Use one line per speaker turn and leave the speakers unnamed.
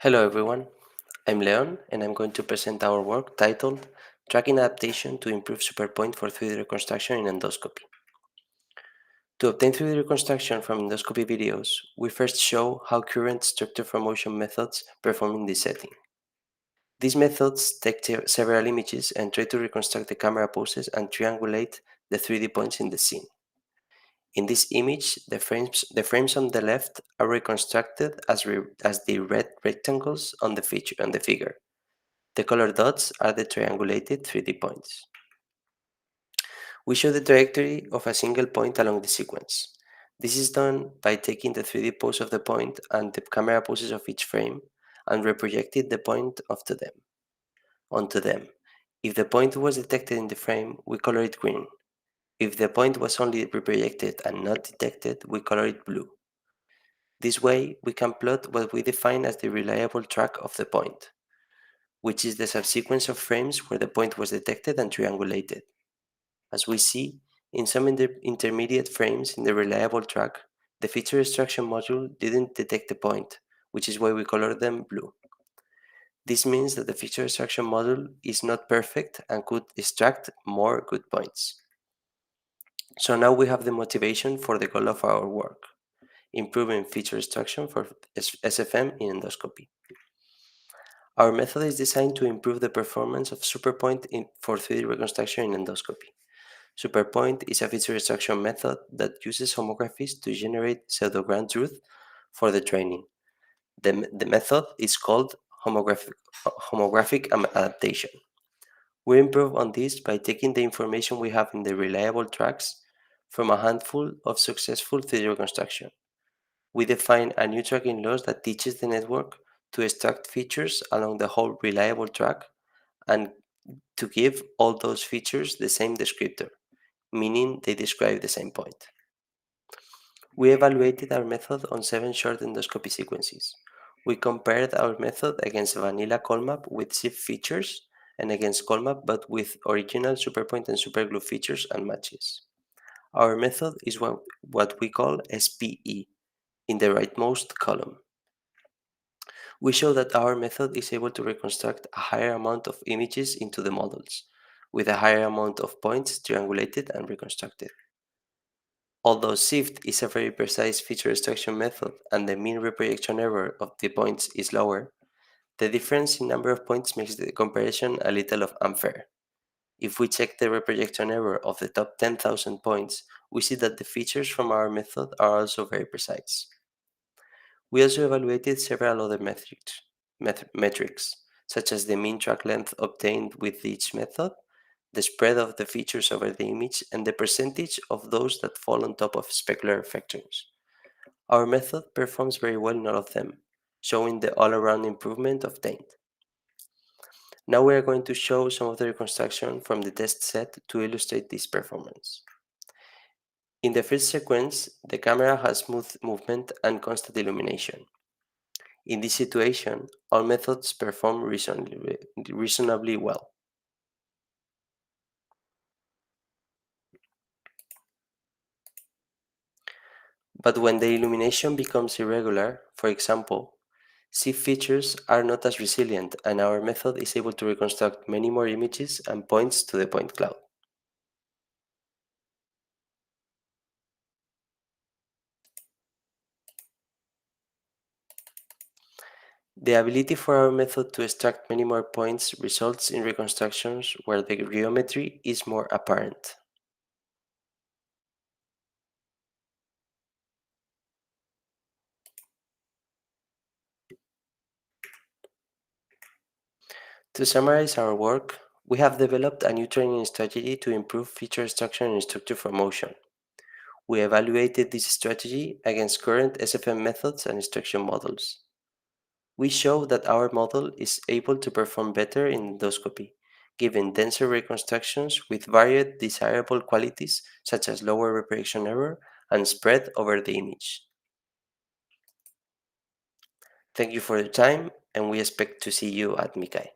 Hello everyone, I'm León and I'm going to present our work titled Tracking Adaptation to Improve SuperPoint for 3D Reconstruction in Endoscopy. To obtain 3D reconstruction from endoscopy videos, we first show how current structure for motion methods perform in this setting. These methods take several images and try to reconstruct the camera poses and triangulate the 3D points in the scene. In this image, the frames on the left are reconstructed as the red rectangles on the figure. The colored dots are the triangulated 3D points. We show the trajectory of a single point along the sequence. This is done by taking the 3D pose of the point and the camera poses of each frame and reprojecting the point onto them. If the point was detected in the frame, we color it green. If the point was only reprojected and not detected, we color it blue. This way, we can plot what we define as the reliable track of the point, which is the subsequence of frames where the point was detected and triangulated. As we see, in some intermediate frames in the reliable track, the feature extraction module didn't detect the point, which is why we color them blue. This means that the feature extraction module is not perfect and could extract more good points. So now we have the motivation for the goal of our work, improving feature extraction for SFM in endoscopy. Our method is designed to improve the performance of SuperPoint for 3D reconstruction in endoscopy. SuperPoint is a feature extraction method that uses homographies to generate pseudo-ground truth for the training. The method is called homographic adaptation. We improve on this by taking the information we have in the reliable tracks from a handful of successful 3D reconstruction. We define a new tracking loss that teaches the network to extract features along the whole reliable track and to give all those features the same descriptor, meaning they describe the same point. We evaluated our method on 7 short endoscopy sequences. We compared our method against vanilla Colmap with SIF features and against Colmap but with original SuperPoint and SuperGlue features and matches. Our method is what we call SPE in the rightmost column. We show that our method is able to reconstruct a higher amount of images into the models, with a higher amount of points triangulated and reconstructed. Although SIFT is a very precise feature extraction method and the mean reprojection error of the points is lower, the difference in number of points makes the comparison a little unfair. If we check the reprojection error of the top 10,000 points, we see that the features from our method are also very precise. We also evaluated several other metrics, such as the mean track length obtained with each method, the spread of the features over the image, and the percentage of those that fall on top of specular effectors. Our method performs very well in all of them, showing the all-around improvement obtained. Now we are going to show some of the reconstruction from the test set to illustrate this performance. In the first sequence, the camera has smooth movement and constant illumination. In this situation, all methods perform reasonably well. But when the illumination becomes irregular, for example, SIF features are not as resilient and our method is able to reconstruct many more images and points to the point cloud. The ability for our method to extract many more points results in reconstructions where the geometry is more apparent. To summarize our work, we have developed a new training strategy to improve feature extraction and structure for motion. We evaluated this strategy against current SFM methods and extraction models. We show that our model is able to perform better in endoscopy, giving denser reconstructions with varied desirable qualities such as lower reprojection error and spread over the image. Thank you for your time, and we expect to see you at MICCAI.